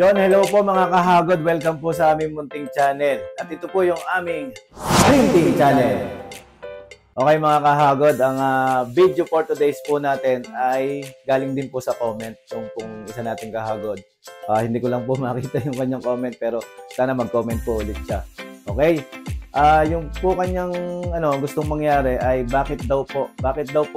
Yon, hello po mga kahagod. Welcome po sa aming munting channel. At ito po yung aming printing channel. Okay mga kahagod, ang video for today's po natin ay galing din po sa comment kung isa nating kahagod. Hindi ko lang po makita yung kanyang comment pero sana mag-comment po ulit siya. Okay? Yung po kanyang gustong mangyari ay bakit daw po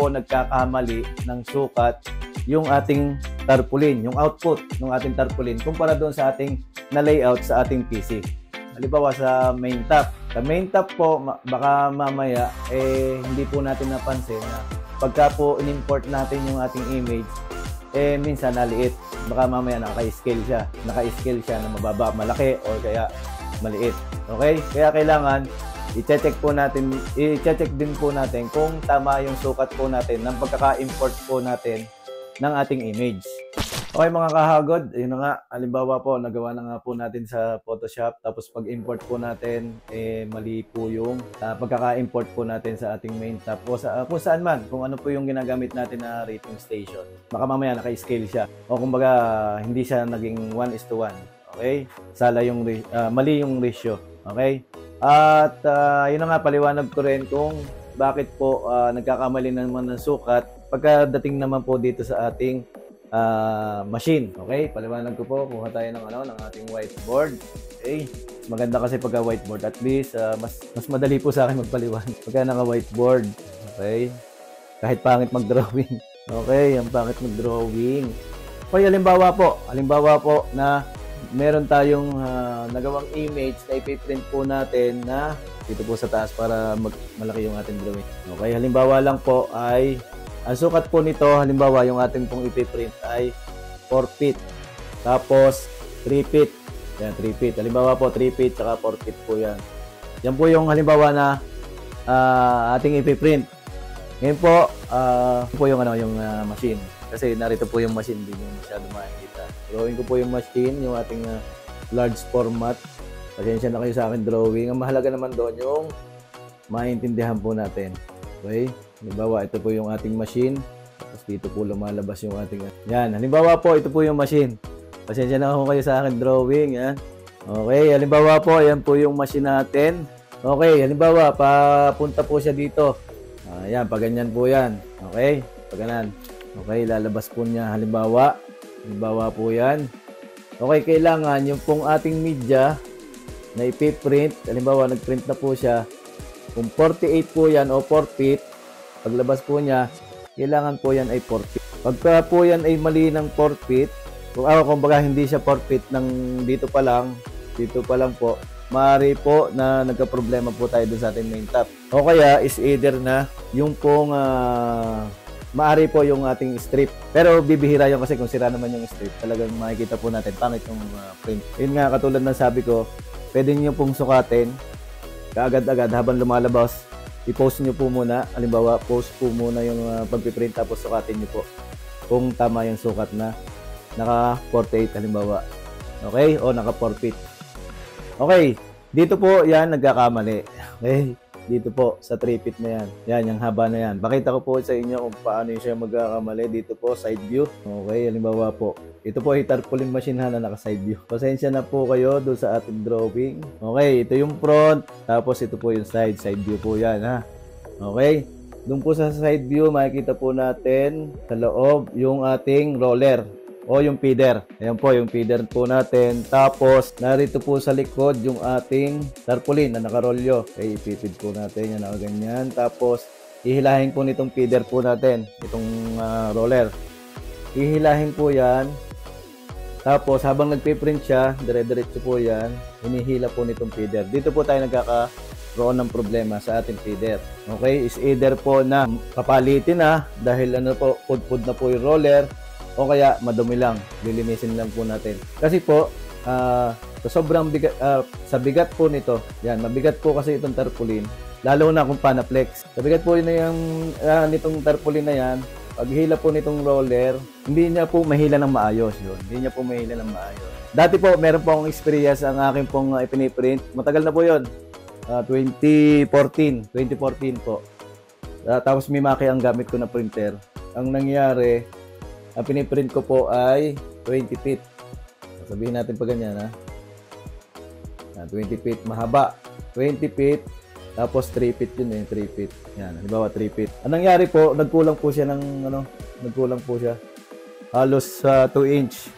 nagkakamali ng sukat yung ating tarpaulin, yung output ng ating tarpaulin kumpara doon sa ating na-layout sa ating PC. Halimbawa sa main top. Sa main top po, baka mamaya hindi po natin napansin na pagka po in-import natin yung ating image, minsan naliit. Baka mamaya naka-scale siya na mababa, malaki o kaya maliit. Okay? Kaya kailangan i-check din po natin kung tama yung sukat po natin ng pagkaka-import po natin ng ating image. Okay mga kahagod, yun na nga, halimbawa po, nagawa na nga po natin sa Photoshop, tapos pag-import po natin, mali po yung pagkaka-import po natin sa ating main tab o kung saan man, kung ano po yung ginagamit natin na rating station. Baka mamaya naka-scale siya o kumbaga hindi siya naging 1:1. Okay? Mali yung ratio. Okay? At yun na nga, paliwanag ko rin kung bakit po nagkakamali naman ng sukat pagkadating naman po dito sa ating machine. Okay? Paliwanag ko po, kuha tayo ng ating whiteboard. Okay? Maganda kasi pagka whiteboard. At least, mas madali po sa akin magpaliwanag pagka naka-whiteboard. Okay? Kahit pangit mag-drawing. Okay? Ang pangit mag-drawing. Okay, halimbawa po na meron tayong nagawang image na ipiprint po natin na dito po sa taas para malaki yung ating drawing. Okay? Halimbawa lang po ay ang sukat po nito, halimbawa, yung ating pong ipiprint ay 4 feet. Tapos, 3 feet. Yan, 3 feet. Halimbawa po, 3 feet, saka 4 feet po yan. Yan po yung halimbawa na ating ipiprint. Ngayon po, yung machine. Kasi narito po yung machine, hindi nyo masyado makikita. Drawing ko po yung machine, yung ating large format. Pasensya na kayo sa akin drawing. Ang mahalaga naman doon yung maintindihan po natin. Okay? Halimbawa, ito po yung ating machine. Tapos dito po lumalabas yung ating... Yan. Halimbawa po, ito po yung machine. Pasensya na kayo sa akin drawing. Yan. Okay. Halimbawa po, yan po yung machine natin. Okay. Halimbawa, papunta po siya dito. Yan. Paganyan po yan. Okay. Paganan. Okay. Lalabas po niya. Halimbawa po yan. Okay. Kailangan yung pong ating media na ipiprint. Halimbawa, nagprint na po siya. Kung 48 po yan o 4 feet, paglabas po niya, kailangan po yan ay 4 feet. Pagka po yan ay mali ng 4 feet, kung baga hindi siya 4 feet ng dito pa lang po, maaari po na nagka-problema po tayo dun sa ating main top. O kaya is either na yung pong maaari po yung ating strip. Pero bibihira yun kasi kung sira naman yung strip, talagang makikita po natin pangit yung print. Yun nga, katulad ng sabi ko, pwede nyo pong sukatin kaagad-agad habang lumalabas. I-post nyo po muna. Halimbawa, post po muna yung pagpiprint tapos sukatin nyo po kung tama yung sukat na naka 48 halimbawa. Okay? O naka 4 feet. Okay. Dito po yan nagkakamali. Okay? Dito po sa 3 feet na yan. Yan, yung haba na yan. Pakita ko po sa inyo kung paano siya magkakamali. Dito po, side view. Okay? Halimbawa po. Ito po ay tarpaulin machine na naka side view. Pasensya na po kayo doon sa ating drawing. Okay, ito yung front. Tapos ito po yung side view po yan ha. Okay, doon po sa side view makikita po natin sa loob yung ating roller o yung feeder. Ayan po yung feeder po natin. Tapos narito po sa likod yung ating tarpaulin na nakarolyo. Okay, ipipid po natin yan nakaganyan. Tapos ihilahin po nitong feeder po natin, itong roller. Ihilahin po yan. Tapos, habang nagpiprint siya, dire-diretso po yan, hinihila po nitong feeder. Dito po tayo nagkakaroon ng problema sa ating feeder. Okay? Is either po na papalitin na dahil pud-pud na po yung roller o kaya madumi lang. Lilinisin lang po natin. Kasi po, sa sobrang bigat, sa bigat po nito, yan, mabigat po kasi itong tarpaulin, lalo na kung Panaflex. Sa bigat po nitong tarpaulin na yan, paghila po nitong roller, hindi niya po mahila ng maayos yun. Hindi niya po mahila ng maayos. Dati po, meron po akong experience ang aking pong ipiniprint. Matagal na po yun. 2014 po. Tapos Mimaki ang gamit ko na printer. Ang nangyari, ang piniprint ko po ay 20 feet. Sabihin natin pa ganyan, ha? 20 feet, mahaba. 20 feet, tapos 3 feet yun eh, 3 feet. Yan, halimbawa 3 feet. Anong nangyari po, nagkulang po siya ng, nagkulang po siya. Halos 2 inch.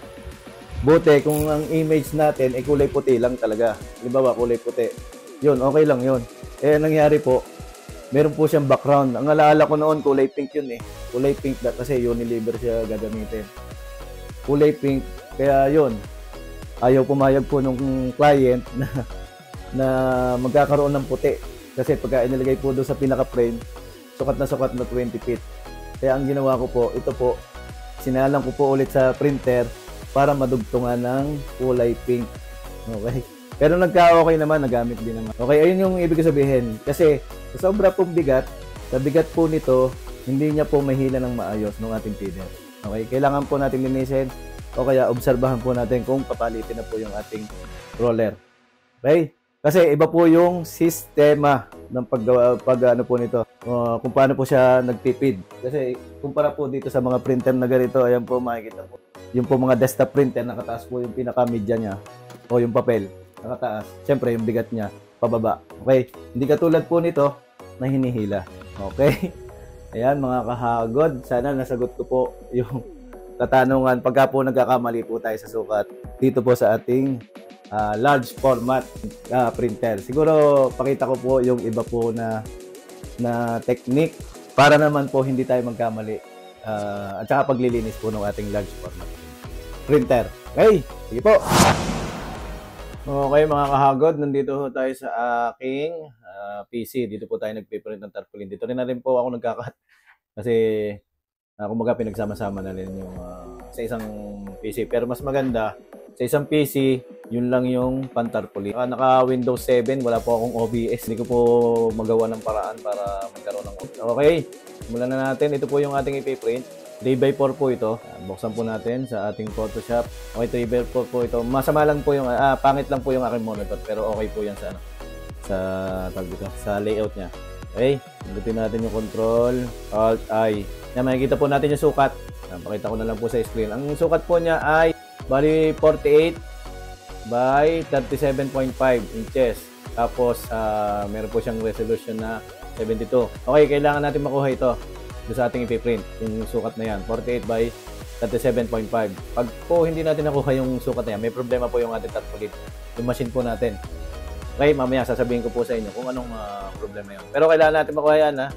Buti, kung ang image natin ay kulay puti lang talaga. Halimbawa, kulay puti. Yun, okay lang yun. Eh, nangyari po, meron po siyang background. Ang alaala ko noon, kulay pink yun eh. Kulay pink kasi Unilever siya gagamitin. Kulay pink, kaya yun. Ayaw pumayag po nung client na magkakaroon ng puti. Kasi pagka inilagay po doon sa pinaka-frame, sukat na 20 feet. Kaya ang ginawa ko po, ito po, sinalang ko po ulit sa printer para madugtungan ng kulay pink. Okay? Pero nagka-okay naman, nagamit din naman. Okay, ayun yung ibig sabihin. Kasi sa sobra pong bigat, sa bigat po nito, hindi niya po mahila ng maayos ng ating feeder. Okay? Kailangan po natin linisin o kaya obserbahan po natin kung papalitin na po yung ating roller. Okay? Kasi iba po yung sistema ng ano po nito. Kung paano po siya nagtipid. Kasi kumpara po dito sa mga printer na ganito, ayan po makikita po. Yung po mga desktop printer, nakataas po yung pinaka-media niya o yung papel, nakataas. Siyempre yung bigat niya, pababa. Okay? Hindi katulad po nito na hinihila. Okay? Ayan mga kahagod, sana nasagot ko po yung katanungan pagka po nagkakamali po tayo sa sukat dito po sa ating large format printer. Siguro pakita ko po yung iba po na technique para naman po hindi tayo magkamali at saka paglilinis po ng ating large format printer. Okay, sige po. Okay mga kahagod, nandito po tayo sa aking PC. Dito po tayo nagpiprint ng tarpaulin. Dito rin po ako nagkakat kasi kumbaga pinagsama-sama na rin yung sa isang PC. Pero mas maganda, sa isang PC, yun lang yung pantarpaulin. Naka Windows 7, wala po akong OBS. Hindi ko po magawa ng paraan para magkaroon ng OBS. Okay, simulan na natin. Ito po yung ating ipiprint. 3x4 po ito. Buksan po natin sa ating Photoshop. Okay, 3x4 po ito. Masama lang po yung, pangit lang po yung aking monitor. Pero okay po yan sa layout niya. Okay, pindutin natin yung Control, Alt, I. Yan, makikita po natin yung sukat. Pakita ko na lang po sa screen. Ang sukat po niya ay bali 48 by 37.5 inches. Tapos, meron po siyang resolution na 72. Okay, kailangan natin makuha ito doon sa ating ipiprint. Yung sukat na yan, 48 by 37.5. Pag po hindi natin nakuha yung sukat na yan, may problema po yung ating tarpaulin. Yung machine po natin. Okay, mamaya sasabihin ko po sa inyo kung anong problema yun. Pero kailangan natin makuha yan,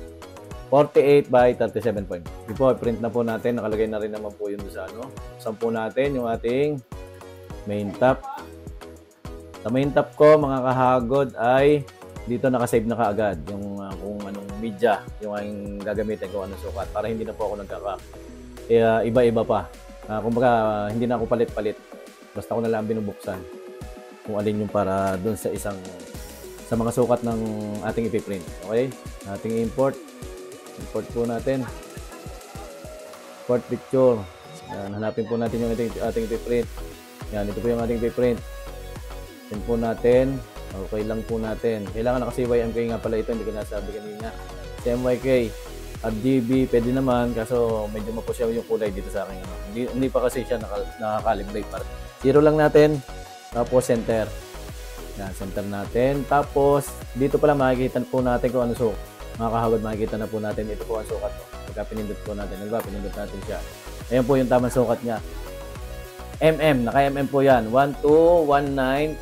48 by 37.5. Before, print na po natin. Nakalagay na rin naman po yun sa Saan po natin yung ating main top. Sa main top ko, mga kahagod, ay dito nakasave na kaagad yung kung anong media yung aking gagamitin, kung anong sukat. Para hindi na po ako nagkaka. Iba-iba pa. Kumbaga, hindi na ako palit-palit. Basta ko na lang binubuksan kung alin yung para doon sa mga sukat ng ating ipiprint. Okay? Ating import po natin. Import picture. Yan, hanapin po natin yung ating ipiprint. Yan, ito po yung ating ipiprint. Yan po natin. Okay lang po natin. Kailangan naka CYMK nga pala ito. Hindi ko nasabi kanina. CMYK at GB, pwede naman. Kaso medyo mapusyaw yung kulay dito sa akin. Hindi pa kasi siya nakakalibrate. Zero lang natin. Tapos center. Yan, center natin. Tapos, dito pala makikita po natin kung ano sukat. Mga kahagod, makikita na po natin. Ito po ang sukat. Pagka pinindot po natin. Diba? Pinindot natin siya. Ayan po yung tamang sukat niya. Naka-mm po yan. 1219.2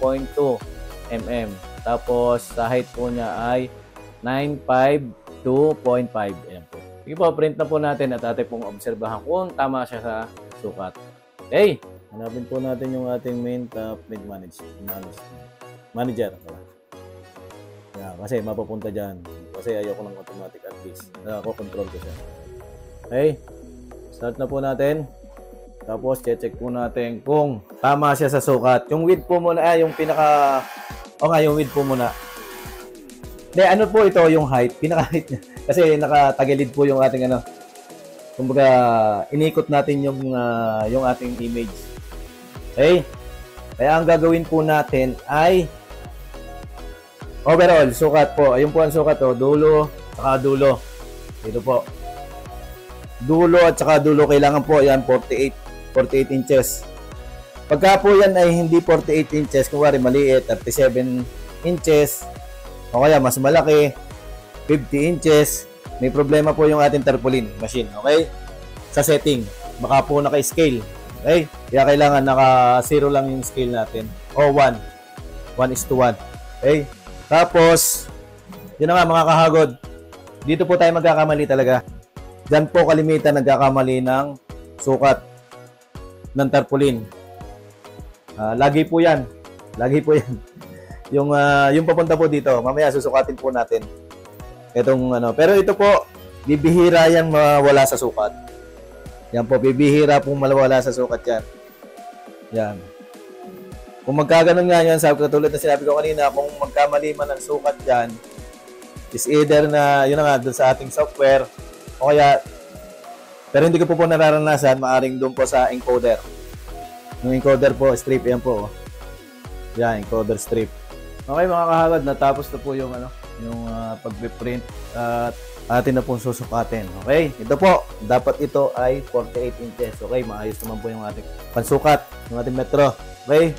mm. Tapos, sa height po niya ay 952.5. Ayan po. Sige po, print na po natin at atin pong obserbahan kung tama siya sa sukat. Okay. Hanapin po natin yung ating main top manager. Yeah, kasi mapapunta dyan. Kasi ayoko ng automatic at least. Nako-control ko siya. Okay. Start na po natin. Tapos, check po natin kung tama siya sa sukat. Yung width po muna, yung pinaka... yung width po muna. Hindi, ano po ito, yung height. Pinaka-height niya. Kasi nakatagilid po yung ating kumbaga, inikot natin yung ating image. Okay? Kaya ang gagawin po natin ay overall, sukat po. Ayun po ang sukat, dulo, saka dulo. Dito po. Dulo at saka dulo. Kailangan po, yan, 48 inches. Pagka po yan ay hindi 48 inches, kung wari maliit, 37 inches, o kaya mas malaki, 50 inches, may problema po yung ating tarpaulin machine, okay? Sa setting, baka po naka-scale, okay? Kaya kailangan naka-0 lang yung scale natin, o 1, 1:1, okay? Tapos, yun na nga mga kahagod, dito po tayo magkakamali talaga. Diyan po kalimitan nagkakamali ng sukat ng tarpaulin. Lagi po yan. Lagi po yan. Yung papunta po dito, mamaya susukatin po natin. Itong ano. Pero ito po, bibihira yan mawala sa sukat. Yan po, bibihira pong mawala sa sukat yan. Yan. Kung magkaganon nga yan, sabi ko tulad na sinabi ko kanina, kung magkamali man ang sukat dyan, is either na, yun na nga, dun sa ating software, o kaya, pero hindi ko po nararanasan, maaring doon po sa encoder. Yung encoder po, strip yan po. Yan, encoder strip. Okay mga kahagad, natapos na po yung pag-print at atin na pong susukatin. Okay? Ito po, dapat ito ay 48 inches. Okay, maayos naman po yung ating pansukat, yung ating metro. Okay?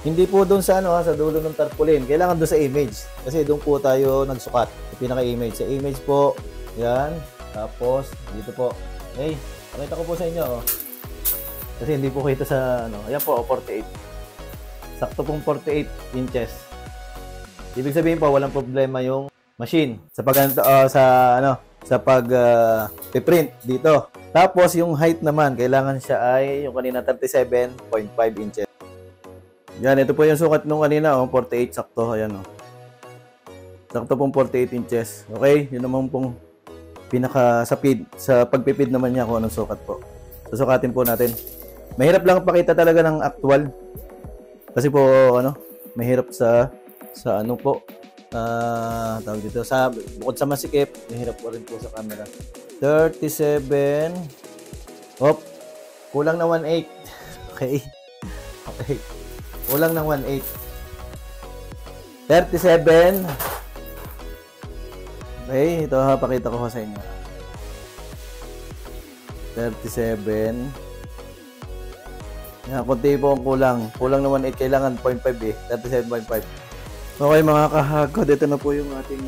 Hindi po doon sa sa dulo ng tarpaulin. Kailangan doon sa image. Kasi doon po tayo nagsukat. Sa pinaka-image. Sa image po, yan. Tapos, dito po. Okay? Pakita ko po sa inyo, Kasi hindi po kita sa, ayan po, 48. Sakto pong 48 inches. Ibig sabihin po, walang problema yung machine. Sa pag-print dito. Tapos, yung height naman, kailangan siya ay, yung kanina, 37.5 inches. Yan, ito po yung sukat nung kanina, 48 sakto. Ayan, sakto pong 48 inches. Okay? Yun naman pong sa pagpipid naman niya kung anong sukat po. Susukatin po natin. Mahirap lang pakita talaga ng actual. Kasi po, mahirap sa tawag dito, bukod sa masikip, mahirap po rin po sa camera. 37, kulang na 1/8. Okay. Okay. Kulang ng 1/8. 37. Okay, ito pakita ko sa inyo. 37. Yan, konti po ang kulang. Kulang na 1/8, kailangan 0.5 37.5. Okay mga kahagod, ito na po yung ating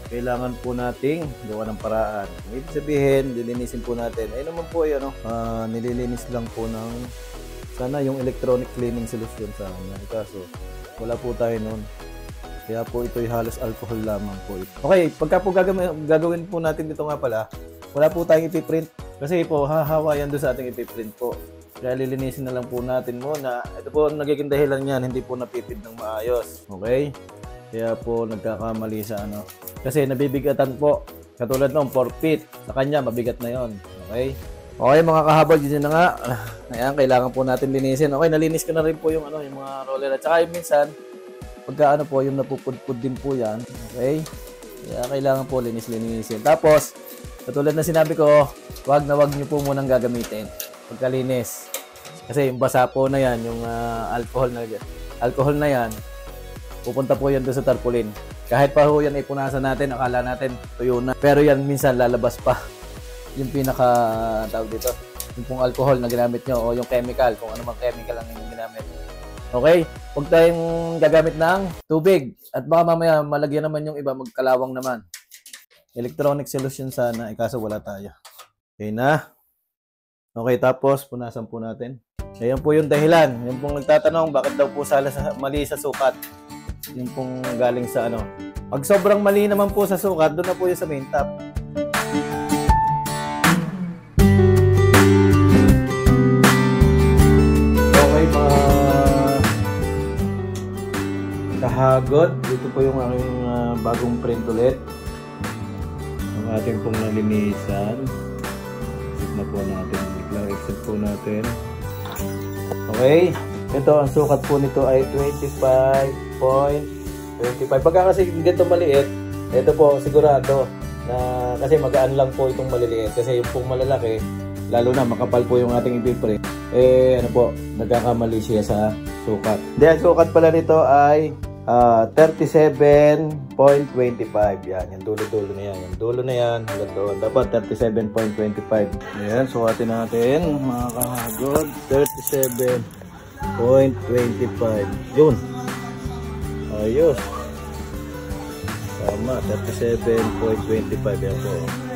kailangan po nating gawa ng paraan. Ibig sabihin, dilinisin po natin. Ay naman po yun, nililinis lang po ng sana yung electronic cleaning solution sana. Kaso, wala po tayo nun. Kaya po ito'y halos alcohol lamang po ito. Okay, pagka po gagawin po natin dito nga pala, wala po tayong ipiprint. Kasi po, hahawa yan doon sa ating ipiprint po. Kaya lilinisin na lang po natin muna. Ito po ang nagiging dahilan niyan, hindi po napipid ng maayos. Okay? Kaya po nagkakamali sa Kasi nabibigatan po. Katulad nung 4 feet. Sa kanya, mabigat na yon. Okay? Okay mga kahabag, yun na nga. Ayan, kailangan po natin linisin. Okay, nalinis ko na rin po yung mga roller. At saka yung minsan, pagka po, yung napupudpud din po yan. Okay? Kaya kailangan po linisin. Tapos, katulad na sinabi ko, wag nyo po munang gagamitin pagkalinis. Kasi yung basa po na yan, yung alcohol na yan, pupunta po yan doon sa tarpaulin. Kahit pa po yan ay punasan natin, akala natin tuyo na. Pero yan minsan lalabas pa. Yung tawag dito, yung pong alcohol na ginamit nyo o yung chemical, kung ano mang chemical ang inyong ginamit. Okay? Huwag tayong gagamit ng tubig. At baka mamaya malagyan naman yung iba, magkalawang naman. Electronic solution sana, kaso wala tayo. Okay na. Okay, tapos punasan po natin. Ayan po yung dahilan. Yung pong nagtatanong, bakit daw po mali sa sukat? Yung pong galing sa Pag sobrang mali naman po sa sukat, doon na po yung sa main top. Okay, mga kahagod. Dito po yung aking bagong print ulit. Ang ating pong nalinisan. Na po natin. Exit po natin. Okay. Ito, ang sukat po nito ay 25.25. Pagka kasi dito maliit, ito po sigurado na kasi magaan lang po itong maliliit. Kasi yung pong malalaki, lalo na makapal po yung ating ipiprint, nagkakamali siya sa sukat. Then, sukat pala nito ay 37.25. Yan, yung dulo-dulo na yan. Yung dulo na yan, hanggang doon. Dapat 37.25. Ayan, sukatin natin, mga kahagod. 37. 37.25. Yun. Ayos. Tama, 37.25. Yan po.